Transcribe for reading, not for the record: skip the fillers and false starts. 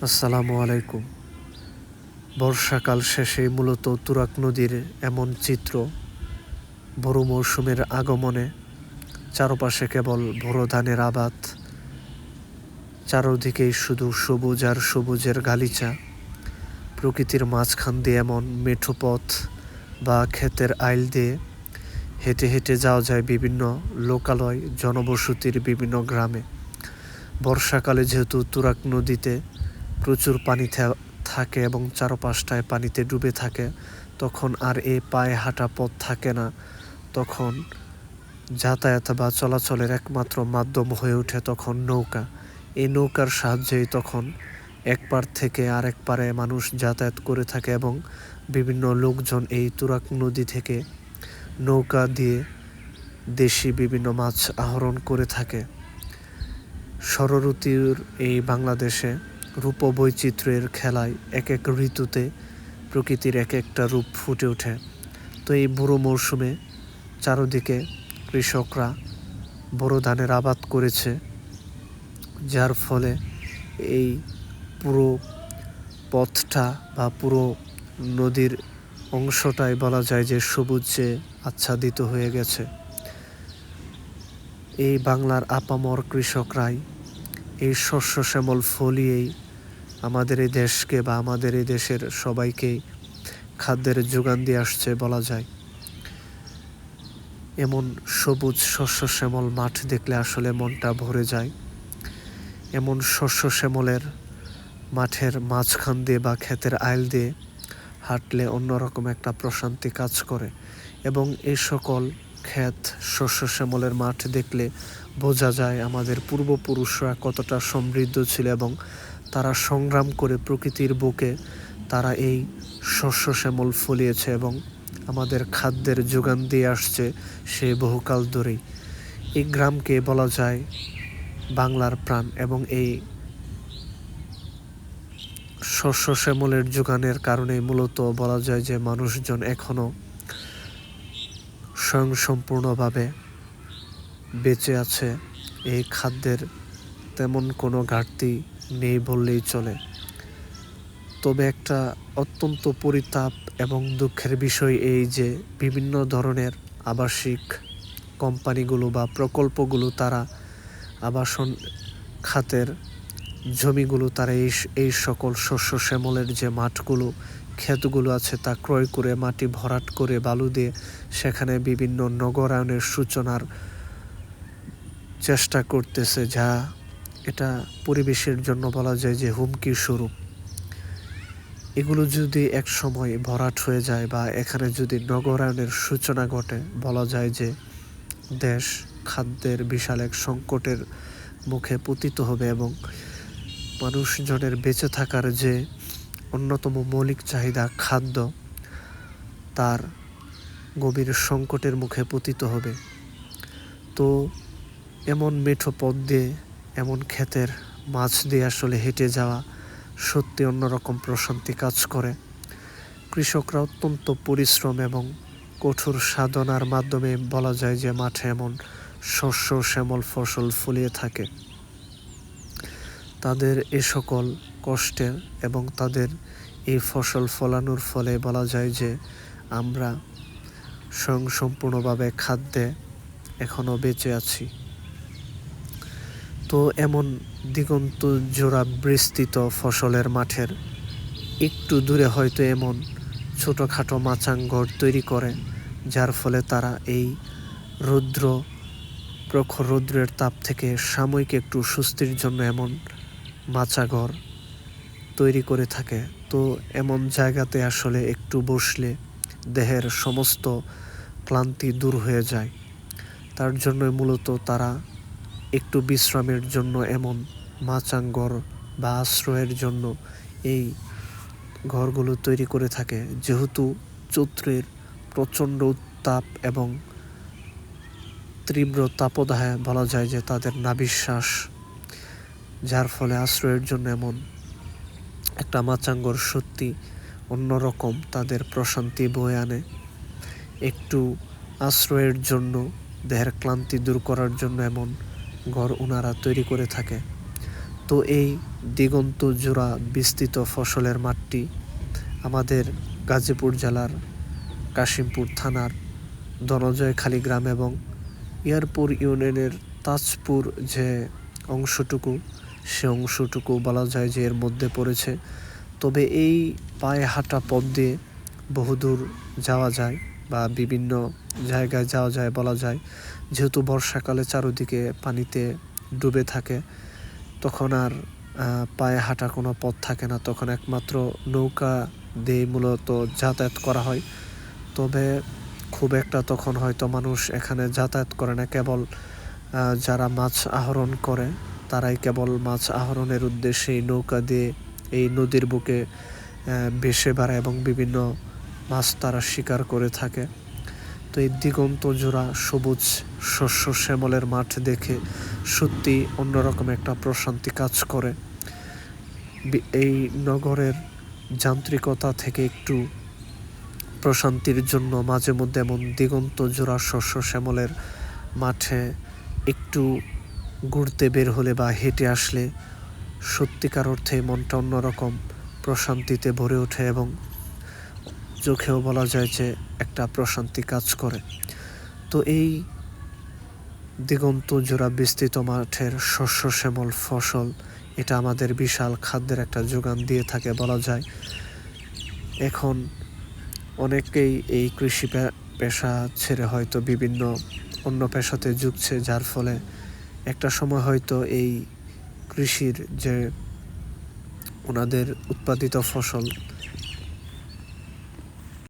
আসসালামু আলাইকুম। বর্ষাকাল শেষে মূলত তুরাগ নদীর এমন চিত্র, বড় মৌসুমের আগমনে চারপাশে কেবল ভোরো ধানের আবাদ, চারদিকেই শুধু সবুজ আর সবুজের গালিচা। প্রকৃতির মাঝখান দিয়ে এমন মেঠো পথ বা ক্ষেতের আইল দিয়ে হেঁটে হেঁটে যাওয়া যায় বিভিন্ন লোকালয়, জনবসতির বিভিন্ন গ্রামে। বর্ষাকালে যেহেতু তুরাগ নদীতে প্রচুর পানি থাকে এবং চারপাশটায় পানিতে ডুবে থাকে, তখন আর এই পায়ে হাঁটা পথ থাকে না। তখন যাতায়াত বা চলাচলের একমাত্র মাধ্যম হয়ে ওঠে তখন নৌকা। এই নৌকার সাহায্যেই তখন এক পার থেকে আরেক পারে মানুষ যাতায়াত করে থাকে এবং বিভিন্ন লোকজন এই তুরাগ নদী থেকে নৌকা দিয়ে দেশি বিভিন্ন মাছ আহরণ করে থাকে। ষড়ঋতুর এই বাংলাদেশে রূপবৈচিত্র্যের খেলায় এক এক ঋতুতে প্রকৃতির এক একটা রূপ ফুটে ওঠে। তো এই বুড়ো মৌসুমে চারদিকে কৃষকরা বোরো ধানের আবাদ করেছে, যার ফলে এই পুরো পথটা বা পুরো নদীর অংশটাই বলা যায় যে সবুজে আচ্ছাদিত হয়ে গেছে। এই বাংলার আপামর কৃষকরাই এই শস্য শ্যামল ফলিয়েই আমাদের এই দেশকে বা আমাদের এই দেশের সবাইকেই খাদ্যের যোগান দিয়ে আসছে বলা যায়। এমন সবুজ শস্য শ্যামল মাঠ দেখলে আসলে মনটা ভরে যায়। এমন শস্য শ্যামলের মাঠের মাঝখান দিয়ে বা ক্ষেতের আইল দিয়ে হাঁটলে অন্যরকম একটা প্রশান্তি কাজ করে এবং এই সকল ক্ষেত শস্য শ্যামলের মাঠ দেখলে বোঝা যায় আমাদের পূর্বপুরুষরা কতটা সমৃদ্ধ ছিল এবং তারা সংগ্রাম করে প্রকৃতির বুকে তারা এই শস্য শ্যামল ফলিয়েছে এবং আমাদের খাদ্যের যোগান দিয়ে আসছে সে বহুকাল ধরেই। এই গ্রামকে বলা যায় বাংলার প্রাণ এবং এই শস্য শ্যামলের যোগানের কারণে মূলত বলা যায় যে মানুষজন এখনও স্বয়ংসম্পূর্ণভাবে বেঁচে আছে। এই খাদ্যের তেমন কোনো ঘাটতি নেই বললেই চলে। তবে একটা অত্যন্ত পরিতাপ এবং দুঃখের বিষয় এই যে বিভিন্ন ধরনের আবাসিক কোম্পানিগুলো বা প্রকল্পগুলো তারা আবাসন খাতের জমিগুলো তারা এই সকল শস্য শ্যামলের যে মাঠগুলো ক্ষেতগুলো আছে তা ক্রয় করে মাটি ভরাট করে বালু দিয়ে সেখানে বিভিন্ন নগরায়নের সূচনার চেষ্টা করতেছে, যা এটা পরিবেশের জন্য বলা যায় যে হুমকি স্বরূপ। এগুলো যদি এক সময় ভরাট হয়ে যায় বা এখানে যদি নগরায়নের সূচনা ঘটে, বলা যায় যে দেশ খাদ্যের বিশাল এক সংকটের মুখে পতিত হবে এবং মানুষজনের বেঁচে থাকার যে অন্যতম মৌলিক চাহিদা খাদ্য, তার গভীর সংকটের মুখে পতিত হবে। তো এমন মেঠো পথ দিয়ে এমন ক্ষেতের মাছ দিয়ে আসলে হেঁটে যাওয়া সত্যি অন্যরকম প্রশান্তি কাজ করে। কৃষকরা অত্যন্ত পরিশ্রম এবং কঠোর সাধনার মাধ্যমে বলা যায় যে মাঠে এমন শস্য শ্যামল ফসল ফলিয়ে থাকে। তাদের এ সকল কষ্টের এবং তাদের এই ফসল ফলানোর ফলে বলা যায় যে আমরা স্বয়ংসম্পূর্ণভাবে খাদ্যে এখনও বেঁচে আছি। তো এমন দিগন্ত জোড়া বিস্তৃত ফসলের মাঠের একটু দূরে হয়তো এমন ছোটোখাটো মাচাংঘর তৈরি করে, যার ফলে তারা এই প্রখর রৌদ্রের তাপ থেকে সাময়িক একটু স্বস্তির জন্য এমন মাচাঘর তৈরি করে থাকে। তো এমন জায়গাতে আসলে একটু বসলে দেহের সমস্ত ক্লান্তি দূর হয়ে যায়। তার জন্যই মূলত তারা একটু বিশ্রামের জন্য এমন মাচাংঘর বা আশ্রয়ের জন্য এই ঘরগুলো তৈরি করে থাকে। যেহেতু চৈত্রের প্রচণ্ড উত্তাপ এবং তীব্র তাপদাহে বলা যায় যে তাদের নাভিশ্বাস, যার ফলে আশ্রয়ের জন্য এমন একটা মাচাংঘর সত্যি অন্যরকম তাদের প্রশান্তি বয়ে আনে। একটু আশ্রয়ের জন্য, দেহের ক্লান্তি দূর করার জন্য এমন ঘর ওনারা তৈরি করে থাকে। তো এই দিগন্ত জোড়া বিস্তৃত ফসলের মাঠটি আমাদের গাজীপুর জেলার কাশিমপুর থানার ধনঞ্জয়খালী গ্রাম এবং ইয়ারপুর ইউনিয়নের তাজপুর যে অংশটুকু, সে অংশটুকু বলা যায় যে এর মধ্যে পড়েছে। তবে এই পায়ে হাঁটা পথ দিয়ে বহুদূর যাওয়া যায় বা বিভিন্ন জায়গায় যাওয়া যায় বলা যায়। যেহেতু বর্ষাকালে চারদিকে পানিতে ডুবে থাকে, তখন আর পায়ে হাঁটা কোনো পথ থাকে না, তখন একমাত্র নৌকা দিয়ে মূলত যাতায়াত করা হয়। তবে খুব একটা তখন হয়তো মানুষ এখানে যাতায়াত করে না, কেবল যারা মাছ আহরণ করে তারাই কেবল মাছ আহরণের উদ্দেশ্যে এই নৌকা দিয়ে এই নদীর বুকে ভেসে বেড়ায় এবং বিভিন্ন মাছ তারা শিকার করে থাকে। তো এই দিগন্ত জোড়া সবুজ শস্য শ্যামলের মাঠ দেখে সত্যি অন্যরকম একটা প্রশান্তি কাজ করে। এই নগরের যান্ত্রিকতা থেকে একটু প্রশান্তির জন্য মাঝে মধ্যে এমন দিগন্ত জোড়া শস্য শ্যামলের মাঠে একটু ঘুরতে বের হলে বা হেঁটে আসলে সত্যিকার অর্থে মনটা অন্যরকম প্রশান্তিতে ভরে ওঠে এবং চোখেও বলা যায় যে একটা প্রশান্তি কাজ করে। তো এই দিগন্ত জোড়া বিস্তৃত মাঠের শস্য শ্যামল ফসল, এটা আমাদের বিশাল খাদ্যের একটা যোগান দিয়ে থাকে বলা যায়। এখন অনেকেই এই কৃষি পেশা ছেড়ে হয়তো বিভিন্ন অন্য পেশাতে ঝুঁকছে, যার ফলে একটা সময় হয়তো এই কৃষির যে ওনাদের উৎপাদিত ফসল